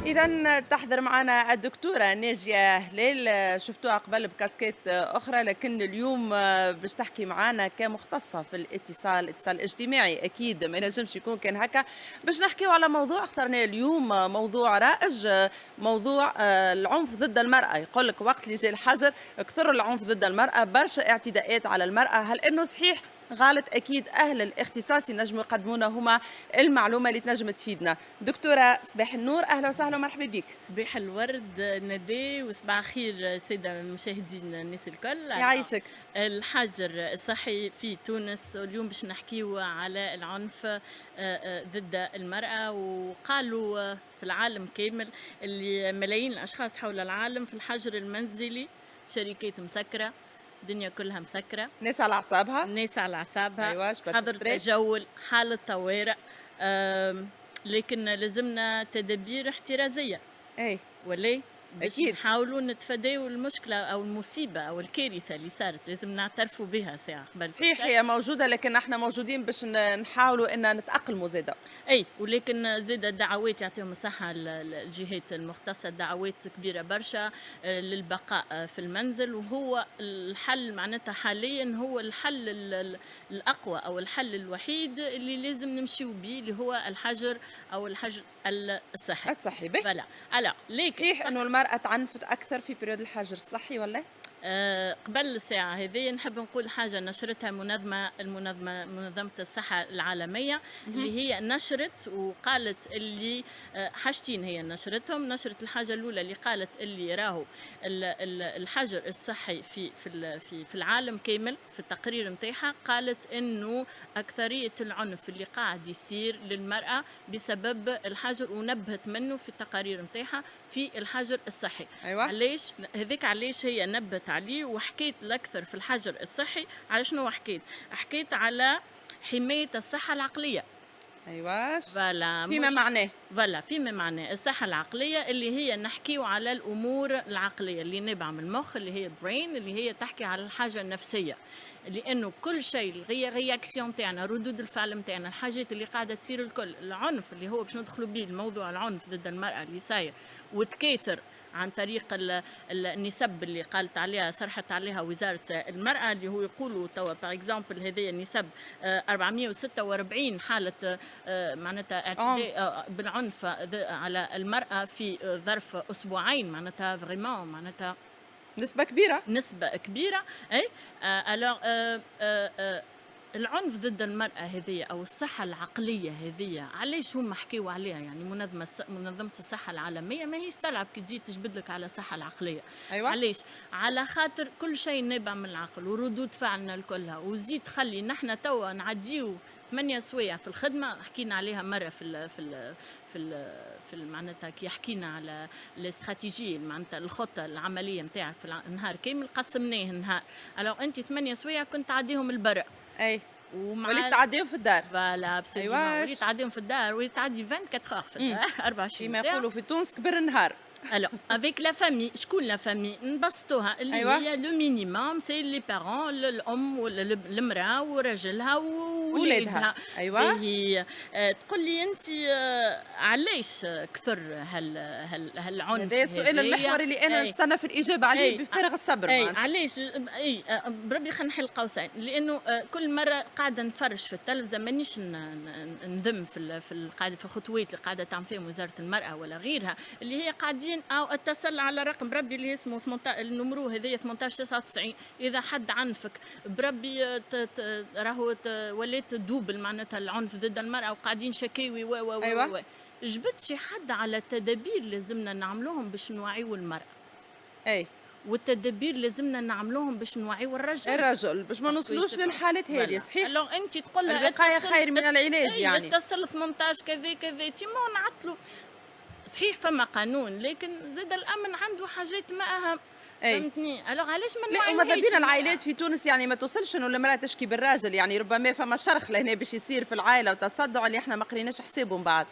إذا تحضر معنا الدكتورة ناجية هلال، شفتوها قبل بكاسكيت أخرى، لكن اليوم باش تحكي معنا كمختصة في الاتصال الاجتماعي. أكيد ما ينجمش يكون كان هكا. باش نحكيو على موضوع اخترناه اليوم، موضوع رائج، موضوع العنف ضد المرأة. يقول لك وقت اللي جاء الحجر كثر العنف ضد المرأة، برشا اعتداءات على المرأة. هل إنه صحيح؟ غلط؟ أكيد أهل الاختصاص ينجموا يقدمونا هما المعلومة اللي تنجم تفيدنا. دكتورة صباح النور، أهلا وسهلا ومرحبا بك. صباح الورد ندى وصباح الخير سادة المشاهدين الناس الكل. يعيشك. الحجر الصحي في تونس اليوم باش نحكيو على العنف ضد المرأة. وقالوا في العالم كامل اللي ملايين الأشخاص حول العالم في الحجر المنزلي، شركات مسكرة، الدنيا كلها مسكرة، ناس على أعصابها. الناس على أعصابها، أيوة، شبه حظر ستريس. تجول، حالة طوارئ. لكن لازمنا تدابير احترازية أي ولا باش أكيد. نحاولوا نتفاداو المشكلة أو المصيبة أو الكارثة اللي صارت، لازم نعترفوا بها ساعة قبل كل صحيح شيء. هي موجودة، لكن احنا موجودين باش نحاولوا ان نتأقلموا زاده. اي ولكن زاد الدعوات يعطيهم الصحة الجهات المختصة، دعوات كبيرة برشا للبقاء في المنزل، وهو الحل معناتها حاليا هو الحل الأقوى أو الحل الوحيد اللي لازم نمشيو به، اللي هو الحجر أو الحجر الصحي. الصحي به. فلا ألا لكن صحيح انه المرأة تعنفت اكثر في بريود الحجر الصحي ولا؟ قبل الساعة هذه نحب نقول حاجة نشرتها منظمة الصحة العالمية، اللي هي نشرت وقالت اللي حاجتين هي نشرتهم. نشرت الحاجة الأولى اللي قالت اللي راهو الحجر الصحي في العالم كامل، في التقرير نتاعها قالت إنه أكثرية العنف اللي قاعد يصير للمرأة بسبب الحجر، ونبهت منه في التقارير نتاعها في الحجر الصحي. أيوة. علاش هذيك؟ علاش هي نبت عليه وحكيت الأكثر في الحجر الصحي؟ على شنو حكيت على حماية الصحة العقلية. ايواش. فوالا فيما معناه. فوالا فيما معناه الصحة العقلية، اللي هي نحكيو على الأمور العقلية اللي نابعة من المخ، اللي هي brain، اللي هي تحكي على الحاجة النفسية. لأنه كل شيء رياكسيون تاعنا، ردود الفعل نتاعنا، الحاجات اللي قاعدة تصير الكل، العنف اللي هو باش ندخلوا به الموضوع، العنف ضد المرأة اللي صاير وتكاثر عن طريق النسب اللي قالت عليها، صرحت عليها وزارة المرأة، اللي هو يقولوا توا باغ اكزومبل هذه النسب 446 حالة معناتها اعتداء بالعنف على المرأة في ظرف أسبوعين، معناتها فريمون معناتها نسبة كبيرة. نسبة كبيرة. اي الوغ العنف ضد المرأة هذه أو الصحة العقلية هذه، علاش هم حكيوا عليها؟ يعني منظمة الصحة العالمية ما هيش تلعب كي تجي تجبد لك على الصحة العقلية. أيوة. علاش؟ على خاطر كل شيء نابع من العقل وردود فعلنا الكلها، وزيد خلي نحن توا نعديو 8 سوايع في الخدمة. حكينا عليها مرة في معناتها كي حكينا على الاستراتيجية، معناتها الخطة العملية نتاعك في النهار كامل قسمناه نهار. الو انت 8 سوايع كنت تعديهم البرع، اي وليت تعديهم في الدار. فوالا أيواش. وليت تعديهم في الدار، وليت تعدي 24 اور في الدار 24 كما ساعة. يقولوا في تونس كبر النهار. الو افيك لا فامي، شكون لا فامي؟ نبسطوها اللي أيوة. هي لو مينيموم سي لي بارون، الام والمراه وراجلها وولادها. أيوة. هي تقول لي انت علاش كثر هالعنف؟ هذا السؤال المحوري اللي انا نستنى في الاجابه عليه بفارغ الصبر. اي علاش؟ اي بربي خلينا نحل قوسين، لانه كل مره قاعده نتفرج في التلفزه، مانيش نذم في قاعده في الخطوات اللي قاعده تعمل فيهم وزاره المراه ولا غيرها، اللي هي قاعدين او اتصل على رقم بربي اللي اسمه 18 النمرو هذايا 1899. اذا حد عنفك بربي راهو ولات دوبل معناتها العنف ضد المراه، وقاعدين شكاوي أيوة. جبت شي حد على التدابير لازمنا نعملوهم باش نوعيو المراه، اي والتدابير لازمنا نعملوهم باش نوعيو الرجل باش ما نوصلوش للحالات هذه. صحيح. لو انت تقول لها الوقايه خير من العلاج. يعني اتصل 18 كذا تيما نعطلوا. صحيح فما قانون، لكن زاد الامن عنده حاجات ما اهم. فهمتني؟ الوغ علاش ما لا، وماذا بينا العائلات في تونس يعني ما توصلش انه المراه تشكي بالراجل. يعني ربما فما شرخ لهنا باش يصير في العائله وتصدع اللي احنا ما قريناش حسابه من بعد.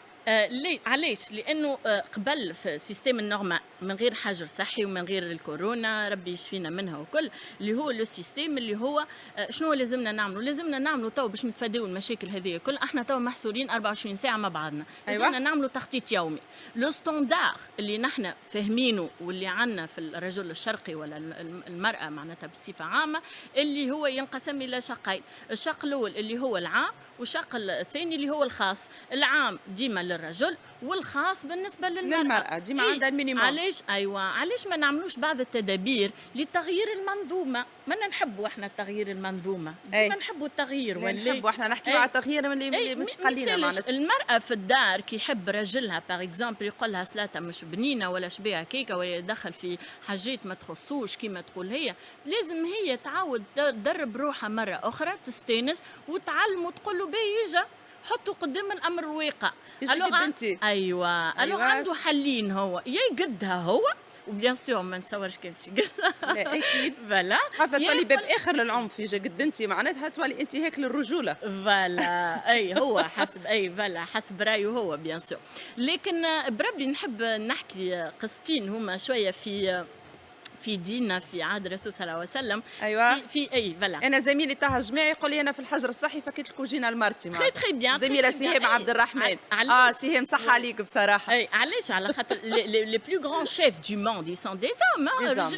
علاش؟ لانه قبل في سيستم النورمال من غير حجر صحي ومن غير الكورونا ربي يشفينا منها وكل، اللي هو لو سيستم اللي هو شنو لازمنا نعملوا؟ لازمنا نعملوا تو باش نتفاداو المشاكل هذه كل، احنا تو محصورين 24 ساعه مع بعضنا، لازمنا نعملوا تخطيط يومي. لو ستاندار اللي نحن فاهمينه واللي عندنا في الرجل الشرقي ولا المراه معناتها بصفه عامه، اللي هو ينقسم الى شقين، الشق الاول اللي هو العام والشق الثاني اللي هو الخاص. العام ديما للرجل والخاص بالنسبه للمراه ديما عندها المينيموم. علاش ما نعملوش بعض التدابير لتغيير المنظومه؟ ما نحبوا احنا تغيير المنظومه، ديما نحبوا التغيير ولا نحبوا احنا نحكيو على التغيير من اللي مستقلين معناتها. المراه في الدار كي يحب رجلها باغ اكزومبل يقول لها سلاته مش بنينه ولا شبيها كيكه ولا يدخل في حاجات ما تخصوش كيما تقول هي، لازم هي تعاود تدرب روحها مره اخرى تستانس وتعلم وتقول له بيجا حطوا قدام الامر الواقع. ايوه عنده حلين، هو يا يقدها هو وبيان سور ما نتصورش كان شي قدها اكيد فوالا خافت تولي باب اخر للعنف يجا قد انت معناتها تولي انت هيك للرجوله فوالا هو حسب فوالا حسب رايه هو بيان سور. لكن بربي نحب نحكي قصتين هما شويه في ديننا في عهد الرسول صلى الله عليه وسلم. ايوه في فوالا انا زميلي طه جماعي يقول لي انا في الحجر الصحي فكيت لكم جينا لمرتي تري بيان زميله سهام عبد الرحمن. سهام صح عليك بصراحه. علاش؟ على خاطر لي بلو غران شيف دو موند سون دي زوم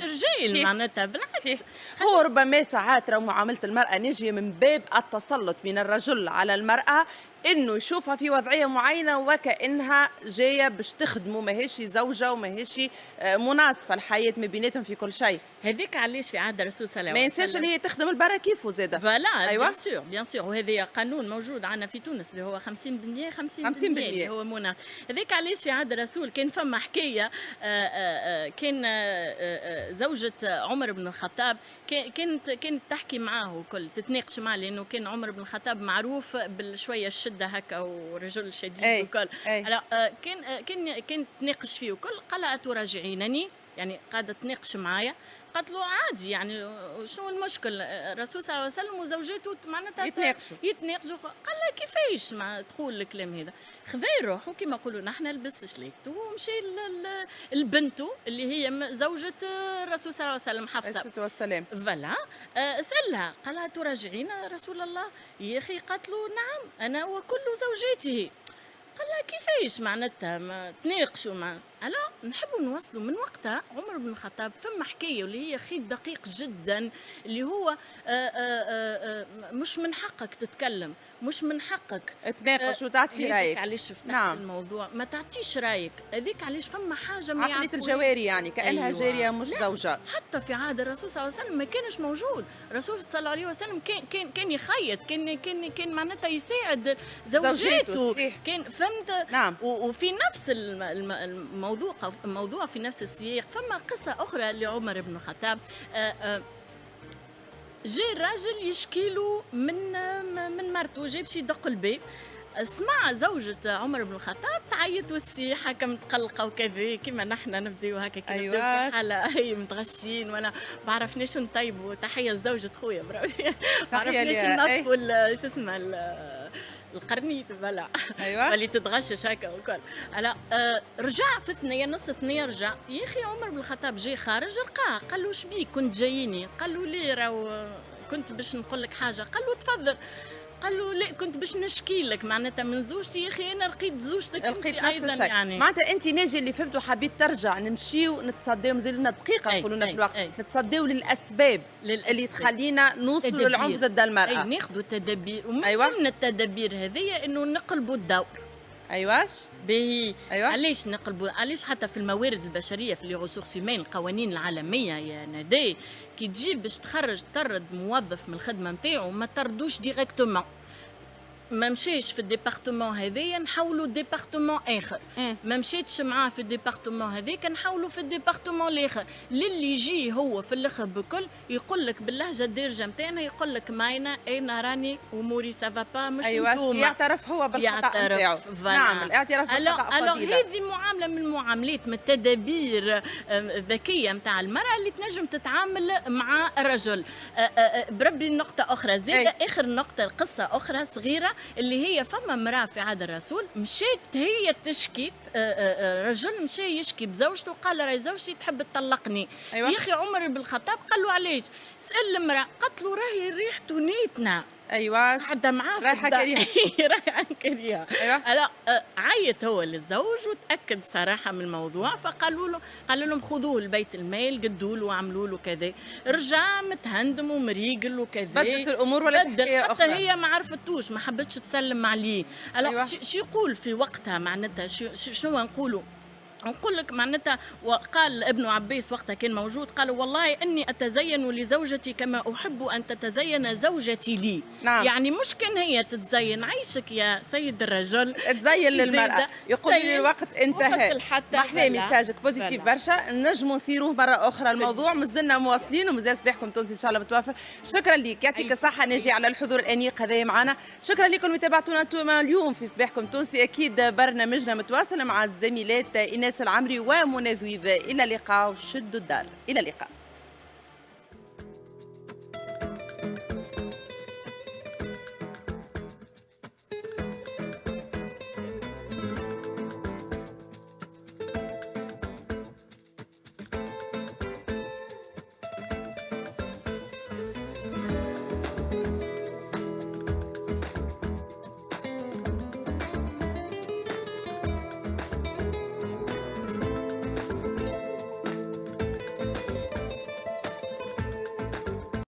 رجال معناتها بالعكس. هو ربما ساعات راهو معامله المراه نجيه من باب التسلط من الرجل على المراه، انه يشوفها في وضعيه معينه وكانها جايه باش تخدمه، ماهيش زوجه وماهيش مناصفه الحياه ما بيناتهم في كل شيء. هذيك علاش في عهد الرسول صلى الله ما عليه وسلم ينساش اللي هي تخدم البرا كيفو زاده. فوالا أيوة. بيان سور وهذا قانون موجود عندنا في تونس اللي هو 50% 50% اللي هو مناصف. هذيك علاش في عهد الرسول كان فما حكايه كان زوجة عمر بن الخطاب كانت تحكي معاه وكل تتناقش معاه، لانه كان عمر بن الخطاب معروف بالشويه الشده هكا ورجل شديد وكل. كان تناقش فيه وكل، قال اتراجعينني؟ يعني قاعده تناقش معايا. قالت له عادي يعني شنو المشكل؟ الرسول صلى الله عليه وسلم وزوجاته معناتها يتناقشوا. قال لها كيفاش ما تقول الكلام هذا؟ خذا روحه كما نقولوا نحن لبس شليكته ومشي لبنته اللي هي زوجة الرسول صلى الله عليه وسلم حفصة عليه الصلاة والسلام. فوالا سألها قال لها تراجعين رسول الله؟ يا أخي قالت له نعم أنا وكل زوجاته. قال لها كيفاش معناتها ما تناقشوا مع نحبوا نوصلوا من وقتها عمر بن الخطاب فما حكايه واللي هي خيط دقيق جدا اللي هو مش من حقك تتكلم، مش من حقك تناقش وتعطي رايك. علاش فتحت الموضوع ما تعطيش رايك هذيك علاش فما حاجه ما عقليه الجواري يعني كانها جاريه مش زوجه. حتى في عهد الرسول صلى الله عليه وسلم ما كانش موجود. الرسول صلى الله عليه وسلم كان يخيط كان معناتها يساعد زوجاته كان فهمت. نعم. وفي نفس الموضوع في نفس السياق فما قصة أخرى لعمر بن الخطاب. جاء الراجل يشكيله من مرته، جاء باش يدق الباب، سمع زوجة عمر بن الخطاب تعيط وتصيح هكا متقلقة وكذا كيما نحن نبداو هكا كي نبداو في حالة هي متغشين ولا ما عرفناش نطيبوا. تحية لزوجة خويا برافو ما عرفناش نطفوا شو اسمه القرنيط بلا اللي تتغشش هكا وكل. رجع في الثنيه نص الثنيه رجع يا اخي عمر بن الخطاب جاي خارج لقاه قال له شبيك كنت جاييني؟ قال له ليه راهو كنت باش نقول لك حاجه. قال له تفضل. قال له لا كنت باش نشكي لك معناتها من زوجتي. يا اخي انا لقيت زوجتك لقيت نفس الشيء يعني معناتها انت ناجي اللي فهمتوا حبيت ترجع نمشيو نتصداو مازال لنا دقيقه نقولوا لنا في الوقت نتصداو للاسباب اللي تخلينا نوصلوا للعنف ضد المراه. ناخذوا التدابير ومن التدابير هذه انه نقلبوا الدور. ايواش باهي. علاش نقلبوا؟ علاش حتى في الموارد البشريه في لي ريسورس هيومان القوانين العالميه يا نادي كي تجيب باش تطرد موظف من الخدمه نتاعو ما تردوش ديريكتومون. ما مشيش في الديبارتمون هذايا نحولوا ديبارتمون اخر. ما مشيتش معاه في الديبارتمون هذاك نحولوا في الديبارتمون الاخر. للي يجي هو في الاخر بكل يقول لك باللهجه الدارجه نتاعنا يقول لك ماينا انا راني اموري سافا با مش انتوما. يعترف هو بالخطا نتاعو. نعم الاعتراف بالخطا فضيله. هذه معامله من المعاملات من التدابير الذكيه نتاع المراه اللي تنجم تتعامل مع الرجل. بربي نقطه اخرى زيد اخر نقطه قصه اخرى صغيره اللي هي فما امراه في عهد الرسول مشيت هي تشكي، رجل مشى يشكي بزوجته قال راهي زوجتي تحب تطلقني. أيوة. يا اخي عمر بن الخطاب قال له علاش؟ سال المراه قالت له راهي ريحته نيتنا. ايوه قعد معاه رايحه كريهه. رايحه كريهه. ايوه عيط هو للزوج وتاكد صراحه من الموضوع، قالوا لهم خذوه لبيت المال قدوا له وعملوا له كذا. رجع متهندم ومريقل وكذا. بدت الامور ولا حكايه حتى اخرى؟ هي ما عرفتوش، ما حبتش تسلم عليه. أيوة. شو يقول في وقتها معناتها شنو نقولوا؟ نقول لك معناتها، وقال ابن عباس وقتها كان موجود، قال والله اني اتزين لزوجتي كما احب ان تتزين زوجتي لي. نعم. يعني مش كان هي تتزين، عيشك يا سيد الرجل تزين للمرأة. يقول لي الوقت انتهى. محلى ميساجك بوزيتيف برشا، نجموا نثيروه مرة أخرى الموضوع، مازلنا مواصلين ومازال صباحكم تونسي إن شاء الله متوفر. شكرا لك، يعطيك الصحة ناجي على الحضور الأنيق هذا معنا. شكرا لكم متابعتونا انتم اليوم في صباحكم تونسي، أكيد برنامجنا متواصل مع الزميلات إيناس العمري ومنى ذويب. إلى اللقاء وشدوا الدار، إلى اللقاء.